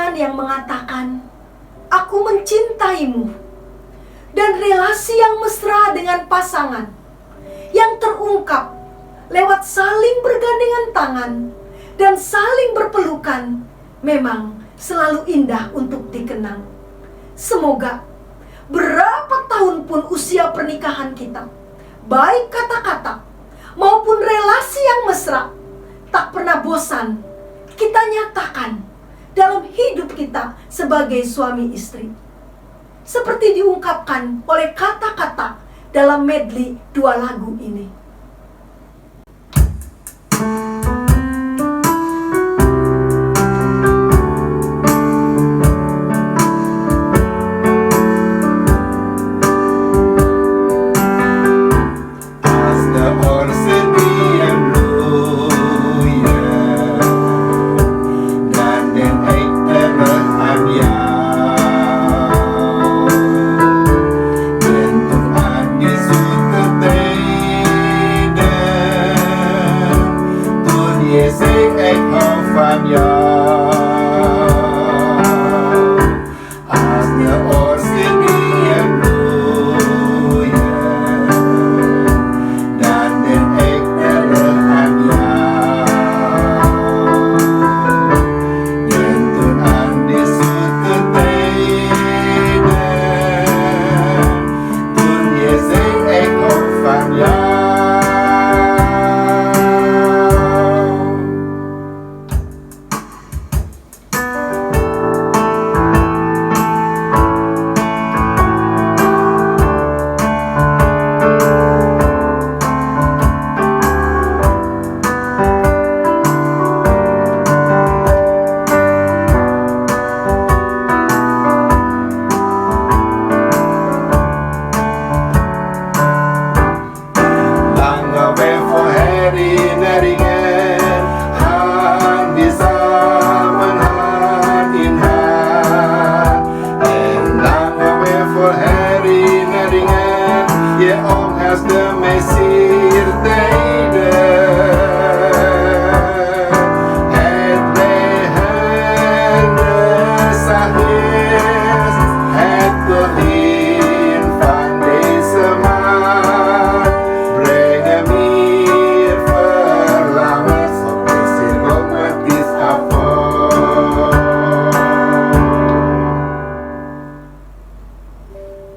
firman yang mengatakan, "Aku mencintaimu." Dan relasi yang mesra dengan pasangan yang terungkap lewat saling bergandengan tangan dan saling berpelukan memang selalu indah untuk dikenang. Semoga berapa tahun pun usia pernikahan kita, baik kata-kata maupun relasi yang mesra, tak pernah bosan kita nyatakan dalam hidup kita sebagai suami istri. Seperti diungkapkan oleh kata-kata dalam medley 2 lagu ini.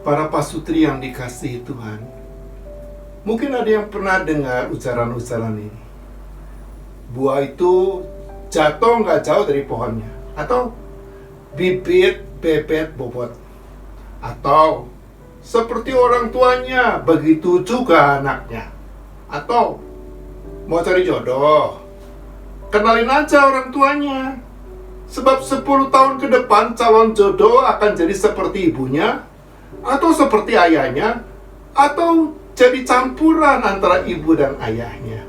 Para pasutri yang dikasihi Tuhan, mungkin ada yang pernah dengar ucaran-ucaran ini. Buah itu jatuh nggak jauh dari pohonnya, atau bibit bebet bobot, atau seperti orang tuanya, begitu juga anaknya. Atau mau cari jodoh, kenalin aja orang tuanya. Sebab 10 tahun ke depan calon jodoh akan jadi seperti ibunya, atau seperti ayahnya, atau jadi campuran antara ibu dan ayahnya.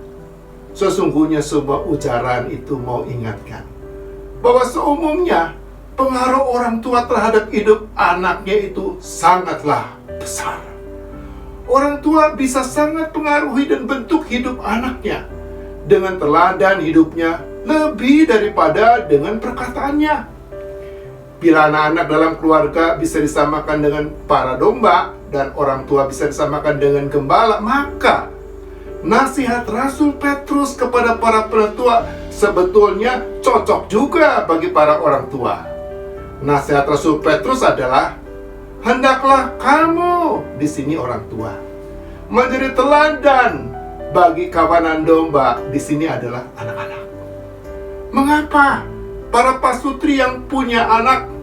Sesungguhnya semua ujaran itu mau ingatkan bahwa seumumnya pengaruh orang tua terhadap hidup anaknya itu sangatlah besar. Orang tua bisa sangat pengaruhi dan bentuk hidup anaknya dengan teladan hidupnya lebih daripada dengan perkataannya. Bila anak-anak dalam keluarga bisa disamakan dengan para domba dan orang tua bisa disamakan dengan gembala, maka nasihat Rasul Petrus kepada para penatua sebetulnya cocok juga bagi para orang tua. Nasihat Rasul Petrus adalah, hendaklah kamu, di sini orang tua, menjadi teladan bagi kawanan domba, di sini adalah anak-anak. Mengapa para pasutri yang punya anak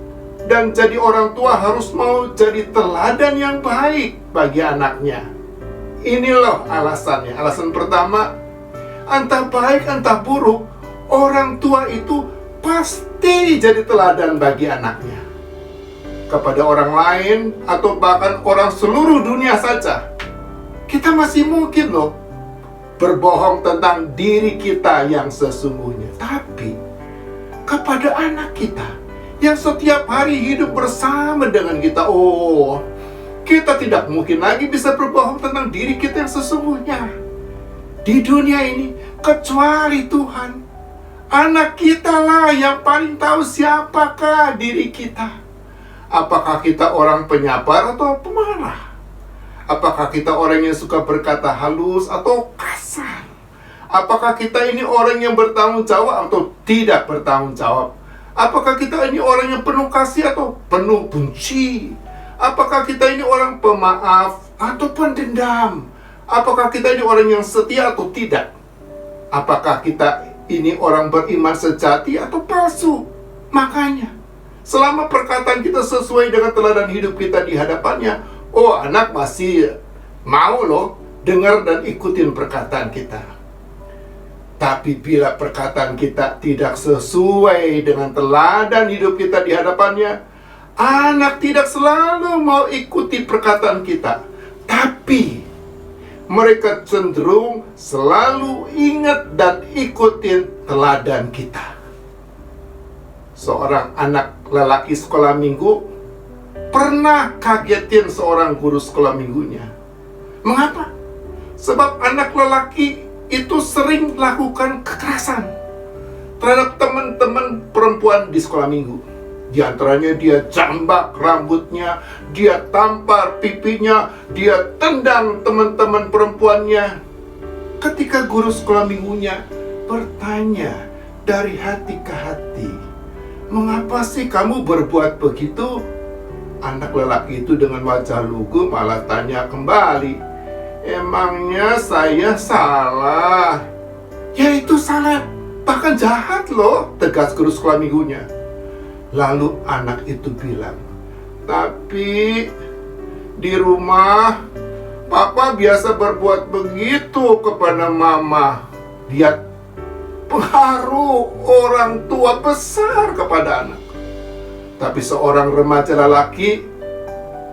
dan jadi orang tua harus mau jadi teladan yang baik bagi anaknya? Ini loh alasannya. Alasan pertama, entah baik entah buruk, orang tua itu pasti jadi teladan bagi anaknya. Kepada orang lain atau bahkan orang seluruh dunia saja, kita masih mungkin loh berbohong tentang diri kita yang sesungguhnya. Tapi kepada anak kita yang setiap hari hidup bersama dengan kita, kita tidak mungkin lagi bisa berbohong tentang diri kita yang sesungguhnya. Di dunia ini, kecuali Tuhan, Anak kita lah yang paling tahu siapakah diri kita. Apakah kita orang penyabar atau pemarah? Apakah kita orang yang suka berkata halus atau kasar? Apakah kita ini orang yang bertanggung jawab atau tidak bertanggung jawab? Apakah kita ini orang yang penuh kasih atau penuh benci? Apakah kita ini orang pemaaf atau pendendam? Apakah kita ini orang yang setia atau tidak? Apakah kita ini orang beriman sejati atau palsu? Makanya, selama perkataan kita sesuai dengan teladan hidup kita di hadapannya, oh, anak masih mau loh dengar dan ikutin perkataan kita. Tapi bila perkataan kita tidak sesuai dengan teladan hidup kita di hadapannya, anak tidak selalu mau ikuti perkataan kita. Tapi mereka cenderung selalu ingat dan ikutin teladan kita. Seorang anak lelaki sekolah minggu pernah kagetin seorang guru sekolah minggunya. Mengapa? Sebab anak lelaki itu sering lakukan kekerasan terhadap teman-teman perempuan di sekolah minggu. Di antaranya dia jambak rambutnya, dia tampar pipinya, dia tendang teman-teman perempuannya. Ketika guru sekolah minggunya bertanya dari hati ke hati, "Mengapa sih kamu berbuat begitu?" Anak lelaki itu dengan wajah lugu malah tanya kembali, "Emangnya saya salah?" "Ya itu salah, bahkan jahat loh," tegas guru sekolah minggunya. Lalu anak itu bilang, "Tapi di rumah Papa biasa berbuat begitu kepada Mama." Lihat, pengaruh orang tua besar kepada anak. Tapi seorang remaja lelaki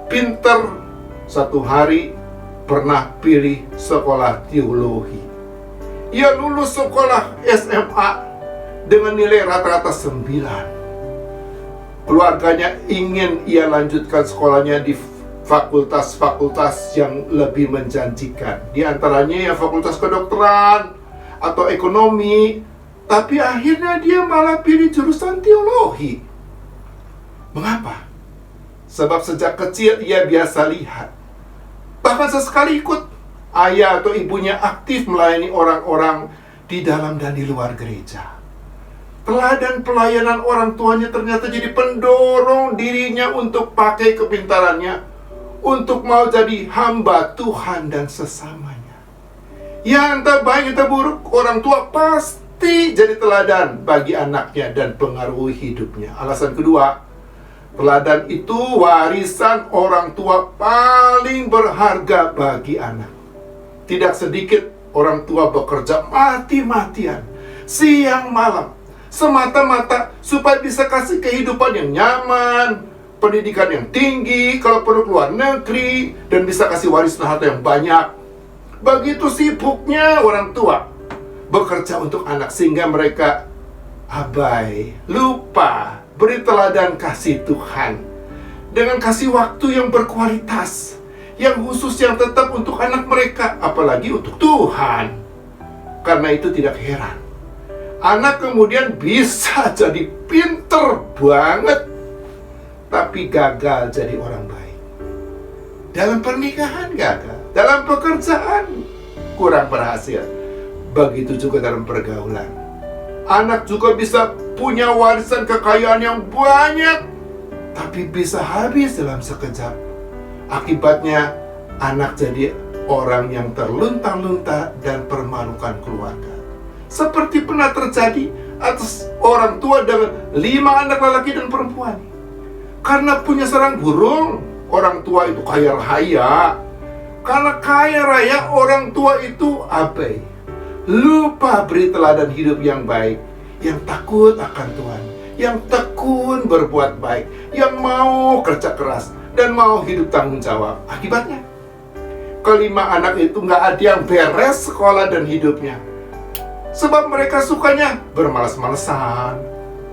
pinter satu hari pernah pilih sekolah teologi. Ia lulus sekolah SMA dengan nilai rata-rata 9. Keluarganya ingin ia lanjutkan sekolahnya di fakultas-fakultas yang lebih menjanjikan. Di antaranya ya fakultas kedokteran atau ekonomi. Tapi akhirnya dia malah pilih jurusan teologi. Mengapa? Sebab sejak kecil ia biasa lihat, bahkan sesekali ikut ayah atau ibunya aktif melayani orang-orang di dalam dan di luar gereja. Teladan pelayanan orang tuanya ternyata jadi pendorong dirinya untuk pakai kepintarannya untuk mau jadi hamba Tuhan dan sesamanya. Ya entah baik entah buruk, orang tua pasti jadi teladan bagi anaknya dan pengaruhi hidupnya. Alasan kedua, teladan itu warisan orang tua paling berharga bagi anak. Tidak sedikit orang tua bekerja mati-matian, siang malam, semata-mata supaya bisa kasih kehidupan yang nyaman, pendidikan yang tinggi, kalau perlu keluar negeri, dan bisa kasih warisan harta yang banyak. Begitu sibuknya orang tua bekerja untuk anak sehingga mereka abai, lupa beri teladan kasih Tuhan dengan kasih waktu yang berkualitas, yang khusus, yang tetap untuk anak mereka, apalagi untuk Tuhan. Karena itu tidak heran anak kemudian bisa jadi pinter banget, tapi gagal jadi orang baik. Dalam pernikahan gagal, dalam pekerjaan kurang berhasil. Begitu juga dalam pergaulan. Anak juga bisa punya warisan kekayaan yang banyak, tapi bisa habis dalam sekejap. Akibatnya anak jadi orang yang terlunta-lunta dan permalukan keluarga. Seperti pernah terjadi atas orang tua dengan 5 anak lelaki dan perempuan. Karena punya sarang burung, orang tua itu kaya raya. Karena kaya raya, orang tua itu abai, lupa beri teladan hidup yang baik, yang takut akan Tuhan, yang tekun berbuat baik, yang mau kerja keras dan mau hidup tanggung jawab. Akibatnya, kelima anak itu nggak ada yang beres sekolah dan hidupnya. Sebab mereka sukanya bermalas-malasan,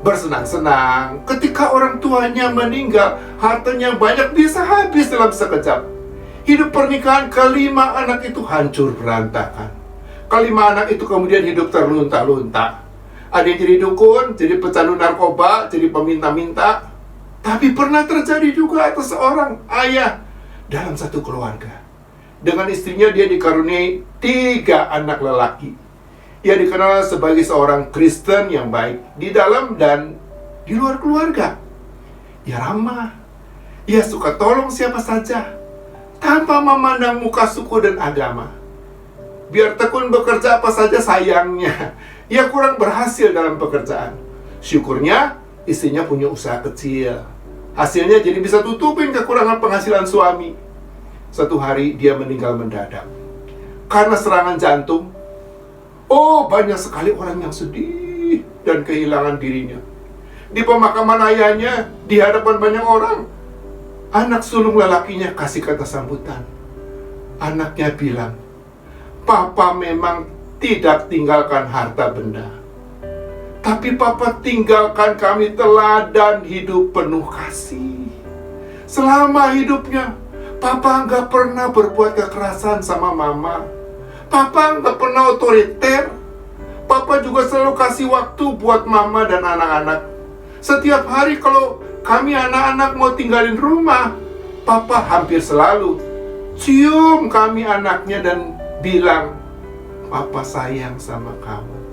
bersenang-senang. Ketika orang tuanya meninggal, hartanya banyak bisa habis dalam sekejap. Hidup pernikahan kelima anak itu hancur berantakan. Kelima anak itu kemudian hidup terlunta-lunta. Ada yang jadi dukun, jadi pecandu narkoba, jadi peminta-minta. Tapi pernah terjadi juga atas seorang ayah dalam satu keluarga. Dengan istrinya dia dikaruniai 3 anak lelaki. Ia dikenal sebagai seorang Kristen yang baik di dalam dan di luar keluarga. Ia ramah, ia suka tolong siapa saja, tanpa memandang muka, suku, dan agama. Biar tekun bekerja apa saja, sayangnya ia kurang berhasil dalam pekerjaan. Syukurnya istrinya punya usaha kecil. Hasilnya jadi bisa tutupin kekurangan penghasilan suami. Satu hari dia meninggal mendadak karena serangan jantung. Oh, banyak sekali orang yang sedih dan kehilangan dirinya. Di pemakaman ayahnya, di hadapan banyak orang, anak sulung lelakinya kasih kata sambutan. Anaknya bilang, "Papa memang tidak tinggalkan harta benda, tapi Papa tinggalkan kami teladan hidup penuh kasih. Selama hidupnya, Papa nggak pernah berbuat kekerasan sama Mama. Papa nggak pernah otoriter. Papa juga selalu kasih waktu buat Mama dan anak-anak. Setiap hari kalau kami anak-anak mau tinggalin rumah, Papa hampir selalu cium kami anaknya dan bilang, 'Papa sayang sama kamu.'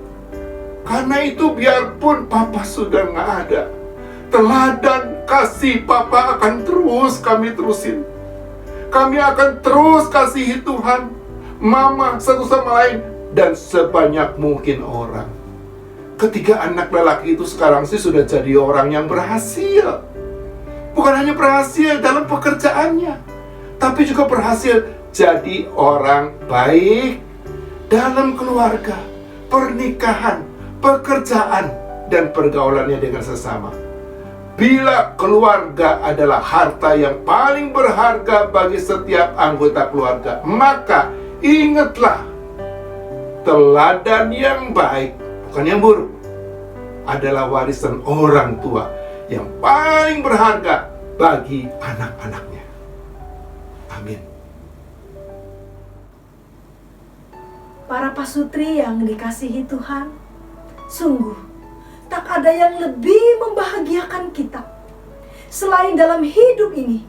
Karena itu biarpun Papa sudah nggak ada, teladan kasih Papa akan terus kami terusin. Kami akan terus kasihi Tuhan, Mama satu sama lain, dan sebanyak mungkin orang." Ketiga anak lelaki itu sekarang sih sudah jadi orang yang berhasil. Bukan hanya berhasil dalam pekerjaannya, tapi juga berhasil jadi orang baik dalam keluarga, pernikahan, pekerjaan, dan pergaulannya dengan sesama. Bila keluarga adalah harta yang paling berharga bagi setiap anggota keluarga, maka ingatlah, teladan yang baik, bukan yang buruk, adalah warisan orang tua yang paling berharga bagi anak-anaknya. Amin. Para pasutri yang dikasihi Tuhan, sungguh tak ada yang lebih membahagiakan kita selain dalam hidup ini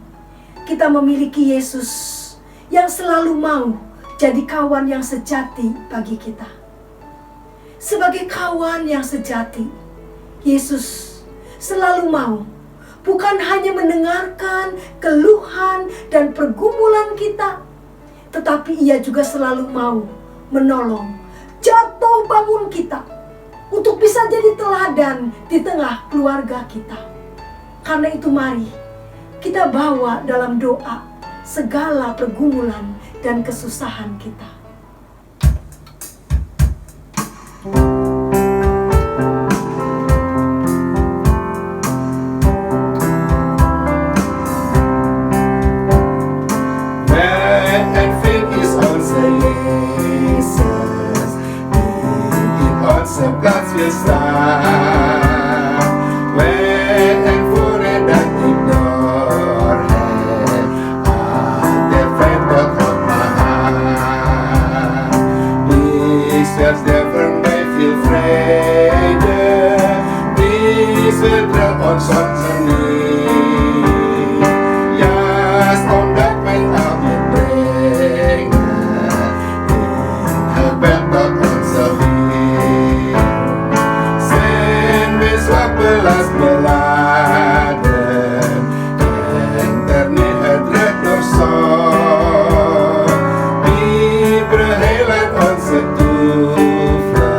kita memiliki Yesus yang selalu mau jadi kawan yang sejati bagi kita. Sebagai kawan yang sejati, Yesus selalu mau bukan hanya mendengarkan keluhan dan pergumulan kita, tetapi Ia juga selalu mau menolong jatuh bangun kita untuk bisa jadi teladan di tengah keluarga kita. Karena itu mari kita bawa dalam doa segala pergumulan dan kesusahan kita. God's will stand when and for and that ignore him. The friend of my heart. This was never may feel afraid. This will dwell on certainly. Yes, on that when I'll be pregnant in her battle on Savi. Belas beladen internet hadret dorsal di berhelan on setufla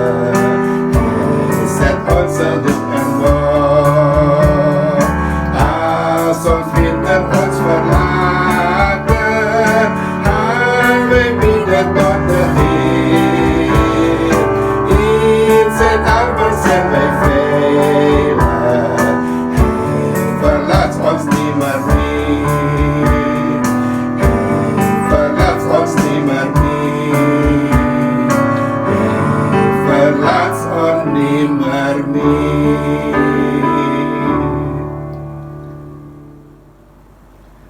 set on sedut and war ason finden on sverladen highway bidet on the hill inset arbor set by faith. Verlaat ons niet meer meer. Verlaat ons niet meer meer. Verlaat ons niet meer meer.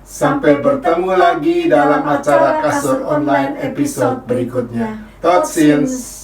Sampai bertemu lagi dalam acara Kasur Online episode berikutnya. Tot ziens.